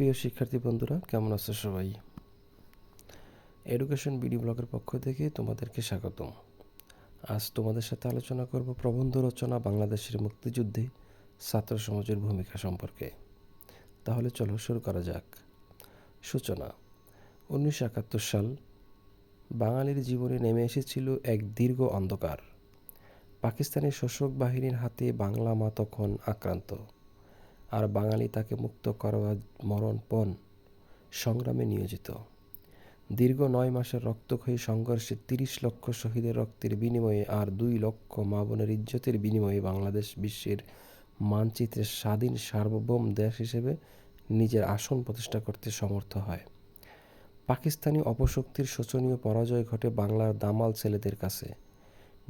প্রিয় শিক্ষার্থী বন্ধুরা, কেমন আছো সবাই? এডুকেশন বিডি ব্লগের পক্ষ থেকে তোমাদেরকে স্বাগতম। আজ তোমাদের সাথে আলোচনা করব প্রবন্ধ রচনা বাংলাদেশের মুক্তিযুদ্ধে ছাত্র সমাজের ভূমিকা সম্পর্কে। তাহলে চলো শুরু করা যাক। সূচনা। 1971 সাল বাঙালির জীবনে নেমে এসেছিল এক দীর্ঘ অন্ধকার। পাকিস্তানি শোষক বাহিনীর হাতে বাংলা মা তখন আক্রান্ত, আর বাঙালি তাকে মুক্ত করার মরণপণ সংগ্রামে নিয়োজিত। দীর্ঘ 9 মাসের রক্তক্ষয়ী সংঘর্ষে 30 লক্ষ শহীদের রক্তের বিনিময়ে আর 2 লক্ষ মা বোনের ইজ্জতের বিনিময়ে বাংলাদেশ বিশ্বের মানচিত্রে স্বাধীন সার্বভৌম দেশ হিসেবে নিজের আসন প্রতিষ্ঠা করতে সমর্থ হয়। পাকিস্তানি অপশক্তির শোচনীয় পরাজয় ঘটে বাংলার দামাল ছেলেদের কাছে।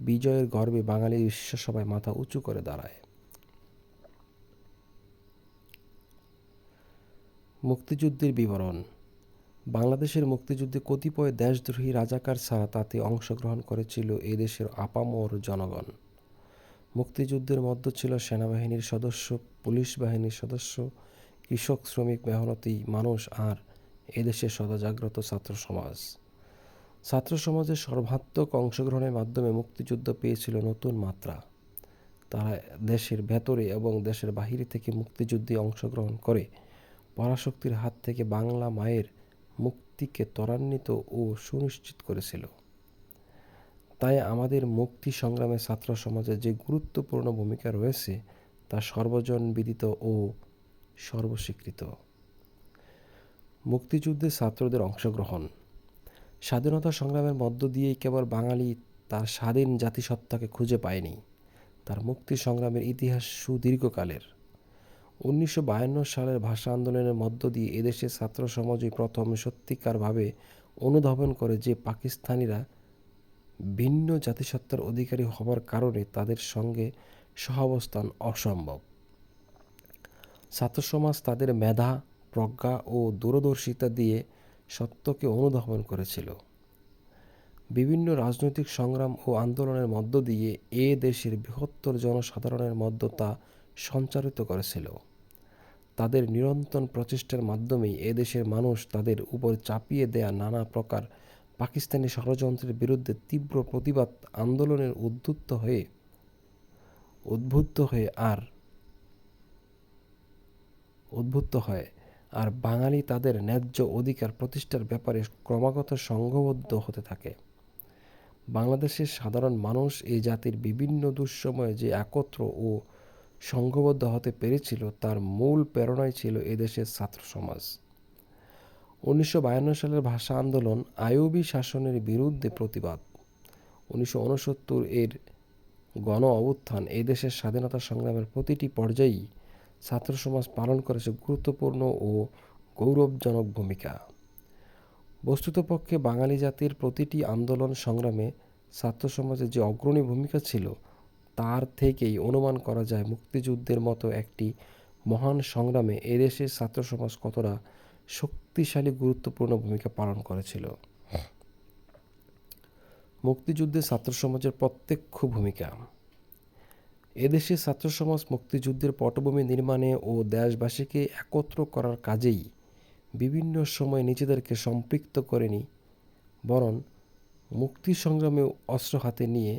বিজয়ের গর্বে বাঙালি বিশ্বসভায় মাথা উঁচু করে দাঁড়ায়। মুক্তিযুদ্ধের বিবরণ। বাংলাদেশের মুক্তিযুদ্ধে কতিপয় দেশদ্রোহী রাজাকার ছাড়া তাতে অংশগ্রহণ করেছিল এদেশের আপামর জনগণ। মুক্তিযুদ্ধের মধ্যে ছিল সেনাবাহিনীর সদস্য, পুলিশ বাহিনীর সদস্য, কৃষক, শ্রমিক, মেহনতি মানুষ আর এদেশের সদাজাগ্রত ছাত্র সমাজ। ছাত্র সমাজের সর্বাত্মক অংশগ্রহণের মাধ্যমে মুক্তিযুদ্ধ পেয়েছিল নতুন মাত্রা। তারা দেশের ভেতরে এবং দেশের বাহিরে থেকে মুক্তিযুদ্ধে অংশগ্রহণ করে পরাশক্তির হাত থেকে বাংলা মায়ের মুক্তিকে ত্বরান্বিত ও সুনিশ্চিত করেছিল। তাই আমাদের মুক্তি সংগ্রামে ছাত্র সমাজের যে গুরুত্বপূর্ণ ভূমিকা রয়েছে তা সর্বজনবিদিত ও সর্বস্বীকৃত। মুক্তিযুদ্ধে ছাত্রদের অংশগ্রহণ। স্বাধীনতা সংগ্রামের মধ্য দিয়েই কেবল বাঙালি তার স্বাধীন জাতিসত্তাকে খুঁজে পায়নি, তার মুক্তি সংগ্রামের ইতিহাস সুদীর্ঘকালের। 1952 সালের ভাষা আন্দোলনের মধ্য দিয়ে এদেশের ছাত্র সমাজই প্রথম সত্যিকারভাবে অনুধাবন করে যে পাকিস্তানিরা ভিন্ন জাতিসত্তার অধিকারী হবার কারণে তাদের সঙ্গে সহাবস্থান অসম্ভব। ছাত্র সমাজ তাদের মেধা, প্রজ্ঞা ও দূরদর্শিতা দিয়ে সত্যকে অনুধাবন করেছিল। বিভিন্ন রাজনৈতিক সংগ্রাম ও আন্দোলনের মধ্য দিয়ে এ দেশের বৃহত্তর জনসাধারণের মধ্যে তা সঞ্চারিত করেছিল। তাদের নিরন্তর প্রচেষ্টার মাধ্যমেই এদেশের মানুষ তাদের উপর চাপিয়ে দেয়া নানা প্রকার পাকিস্তানি ষড়যন্ত্রের বিরুদ্ধে তীব্র প্রতিবাদ আন্দোলনের উদ্বুদ্ধ হয় আর বাঙালি তাদের ন্যায্য অধিকার প্রতিষ্ঠার ব্যাপারে ক্রমাগত সংঘবদ্ধ হতে থাকে। বাংলাদেশের সাধারণ মানুষ এই জাতির বিভিন্ন দুঃসময়ে যে একত্র ও সংঘবদ্ধ হতে পেরেছিল তার মূল প্রেরণাই ছিল এদেশের ছাত্র সমাজ। 1952 সালের ভাষা আন্দোলন, আইয়ুবী শাসনের বিরুদ্ধে প্রতিবাদ, 1969 এর গণ অভ্যুত্থান এদেশের স্বাধীনতা সংগ্রামের প্রতিটি পর্যায়েই ছাত্র সমাজ পালন করেছে গুরুত্বপূর্ণ ও গৌরবজনক ভূমিকা। বস্তুতপক্ষে বাঙালি জাতির প্রতিটি আন্দোলন সংগ্রামে ছাত্র সমাজের যে অগ্রণী ভূমিকা ছিল তার থেকেই অনুমান করা যায় মুক্তিযুদ্ধের মতো একটি মহান সংগ্রামে এদেশের ছাত্র সমাজ কতটা শক্তিশালী গুরুত্বপূর্ণ ভূমিকা পালন করেছিল। মুক্তিযুদ্ধে ছাত্র সমাজের প্রত্যক্ষ ভূমিকা। এদেশের ছাত্র সমাজ মুক্তিযুদ্ধের পটভূমি নির্মাণে ও দেশবাসীকে একত্র করার কাজেই বিভিন্ন সময় নিজেদেরকে সম্পৃক্ত করেনি, বরং মুক্তি সংগ্রামে অস্ত্র হাতে নিয়ে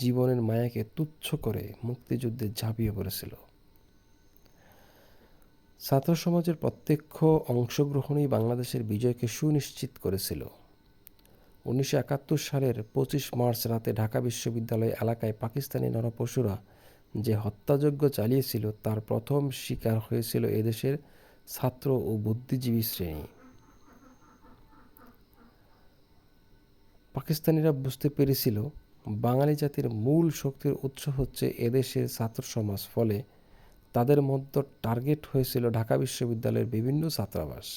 জীবনের মায়াকে তুচ্ছ করে মুক্তিযুদ্ধে ঝাঁপিয়ে পড়েছিল। ছাত্র সমাজের প্রত্যক্ষ অংশগ্রহণই বাংলাদেশের বিজয়কে সুনিশ্চিত করেছিল। 1971 সালের 25 মার্চ রাতে ঢাকা বিশ্ববিদ্যালয় এলাকায় পাকিস্তানি নরপশুরা যে হত্যাযজ্ঞ চালিয়েছিল তার প্রথম শিকার হয়েছিল এদেশের ছাত্র ও বুদ্ধিজীবী শ্রেণী। পাকিস্তানিরা বুঝতে পেরেছিল বাঙালি জাতির মূল শক্তির উৎস হচ্ছে এদেশের ছাত্র সমাজ, ফলে তাদের মধ্যে টার্গেট হয়েছিল ঢাকা বিশ্ববিদ্যালয়ের বিভিন্ন ছাত্রাবাস।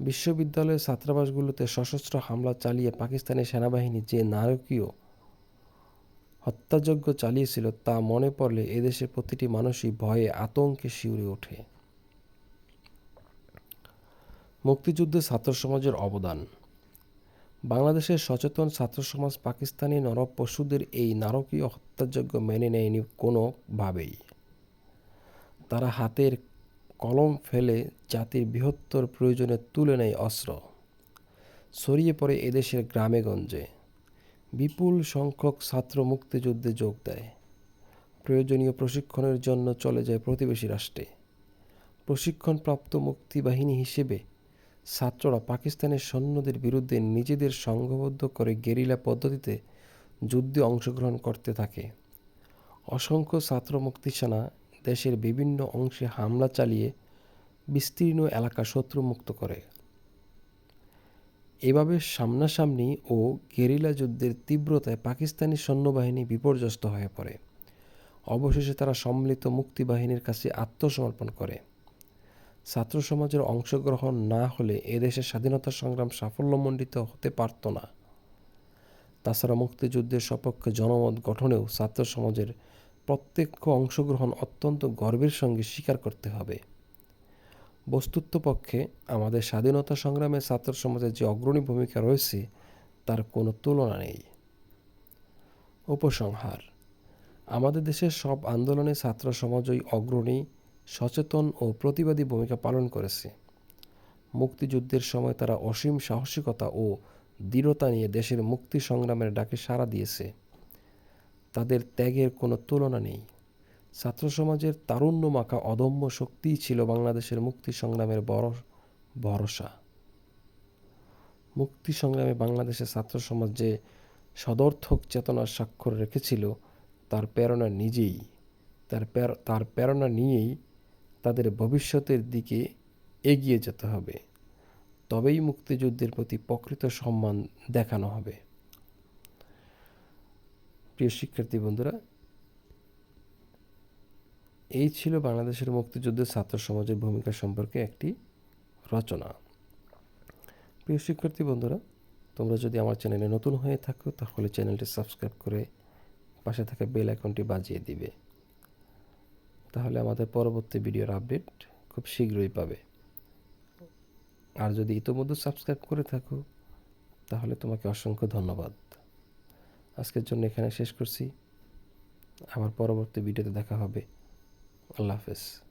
বিশ্ববিদ্যালয়ের ছাত্রাবাসগুলোতে সশস্ত্র হামলা চালিয়ে পাকিস্তানি সেনাবাহিনী যে নারকীয় হত্যাযজ্ঞ চালিয়েছিল তা মনে পড়লে এদেশের প্রতিটি মানুষই ভয়ে আতঙ্কে শিউরে ওঠে। মুক্তিযুদ্ধে ছাত্র সমাজের অবদান। বাংলাদেশের সচেতন ছাত্র সমাজ পাকিস্তানি নরপশুদের এই নারকীয় হত্যাযজ্ঞ মেনে নেয়নি কোনোভাবেই। তারা হাতের কলম ফেলে জাতির বৃহত্তর প্রয়োজনে তুলে নেয় অস্ত্র। ছড়িয়ে পড়ে এদেশের গ্রামে-গঞ্জে। বিপুল সংখ্যক ছাত্র মুক্তিযুদ্ধে যোগ দেয়। প্রয়োজনীয় প্রশিক্ষণের জন্য চলে যায় প্রতিবেশী রাষ্ট্রে। প্রশিক্ষণপ্রাপ্ত মুক্তিবাহিনী হিসেবে ছাত্ররা পাকিস্তানের সৈন্যদের বিরুদ্ধে নিজেদের সংঘবদ্ধ করে গেরিলা পদ্ধতিতে যুদ্ধে অংশগ্রহণ করতে থাকে। অসংখ্য ছাত্র মুক্তিসেনা দেশের বিভিন্ন অংশে হামলা চালিয়ে বিস্তীর্ণ এলাকা শত্রুমুক্ত করে। এভাবে সামনাসামনি ও গেরিলা যুদ্ধের তীব্রতায় পাকিস্তানি সৈন্যবাহিনী বিপর্যস্ত হয়ে পড়ে। অবশেষে তারা সম্মিলিত মুক্তিবাহিনীর কাছে আত্মসমর্পণ করে। ছাত্র সমাজের অংশগ্রহণ না হলে এদেশের স্বাধীনতা সংগ্রাম সাফল্যমণ্ডিত হতে পারত না। তাছাড়া মুক্তিযুদ্ধের সপক্ষে জনমত গঠনেও ছাত্র সমাজের প্রত্যক্ষ অংশগ্রহণ অত্যন্ত গর্বের সঙ্গে স্বীকার করতে হবে। বস্তুতপক্ষে আমাদের স্বাধীনতা সংগ্রামে ছাত্র সমাজের যে অগ্রণী ভূমিকা রয়েছে তার কোনো তুলনা নেই। উপসংহার: আমাদের দেশের সব আন্দোলনে ছাত্র সমাজই অগ্রণী, সচেতন ও প্রতিবাদী ভূমিকা পালন করেছে। মুক্তিযুদ্ধের সময় তারা অসীম সাহসিকতা ও দৃঢ়তা নিয়ে দেশের মুক্তি সংগ্রামের ডাকে সাড়া দিয়েছে। তাদের ত্যাগের কোনো তুলনা নেই। ছাত্র সমাজের তারুণ্য মাখা অদম্য শক্তিই ছিল বাংলাদেশের মুক্তি সংগ্রামের বড় ভরসা। মুক্তি সংগ্রামে বাংলাদেশের ছাত্র সমাজ যে সদর্থক চেতনার স্বাক্ষর রেখেছিল তার প্রেরণা নিয়েই তাদের ভবিষ্যতের দিকে এগিয়ে যেতে হবে। তবেই মুক্তিযুদ্ধের প্রতি প্রকৃত সম্মান দেখানো হবে। প্রিয় শিক্ষার্থী বন্ধুরা, এই ছিল বাংলাদেশের মুক্তিযুদ্ধে ছাত্র সমাজের ভূমিকা সম্পর্কে একটি রচনা। প্রিয় শিক্ষার্থী বন্ধুরা, তোমরা যদি আমার চ্যানেলে নতুন হয়ে থাকো তাহলে চ্যানেলটি সাবস্ক্রাইব করে পাশে থাকা বেল আইকনটি বাজিয়ে দিবে। তাহলে আমাদের পরবর্তী ভিডিওর আপডেট খুব শীঘ্রই পাবে। আর যদি ইতোমধ্যে সাবস্ক্রাইব করে থাকো তাহলে তোমাকে অসংখ্য ধন্যবাদ। আজকের জন্য এখানে শেষ করছি। আবার পরবর্তী ভিডিওতে দেখা হবে। আল্লাহ হাফেজ।